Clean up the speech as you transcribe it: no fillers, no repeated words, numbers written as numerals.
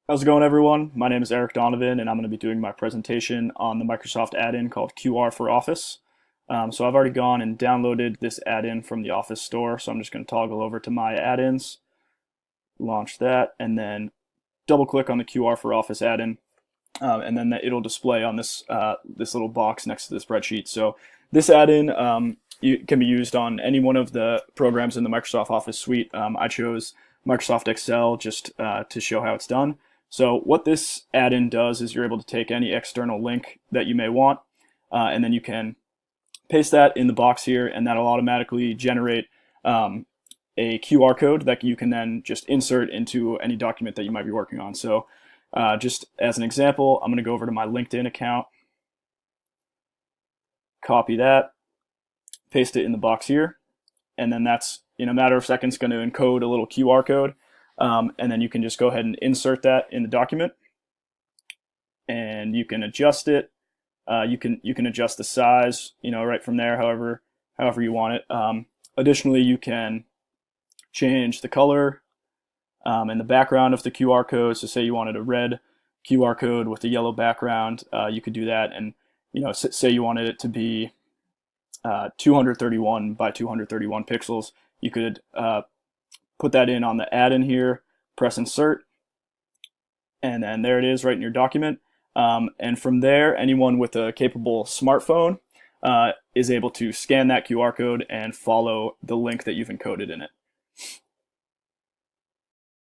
How's it going, everyone? My name is Eric Donovan, and I'm going to be doing my presentation on the Microsoft add-in called QR for Office. So I've already gone and downloaded this add-in from the Office store, so I'm just going to toggle over to My Add-ins, launch that, and then double-click on the QR for Office add-in, and then it'll display on this little box next to the spreadsheet. So this add-in can be used on any one of the programs in the Microsoft Office suite. I chose Microsoft Excel just to show how it's done. So what this add-in does is you're able to take any external link that you may want, and then you can paste that in the box here, and that'll automatically generate a QR code that you can then just insert into any document that you might be working on. So just as an example, I'm going to go over to my LinkedIn account, copy that, paste it in the box here, and then that's in a matter of seconds going to encode a little QR code. And then you can just go ahead and insert that in the document, and you can adjust it. You can adjust the size, right from there, however you want it. Additionally, you can change the color and the background of the QR code. So, say you wanted a red QR code with a yellow background, you could do that. And say you wanted it to be 231 by 231 pixels, you could put that in on the add-in here, press insert, and then there it is right in your document. And from there, anyone with a capable smartphone is able to scan that QR code and follow the link that you've encoded in it.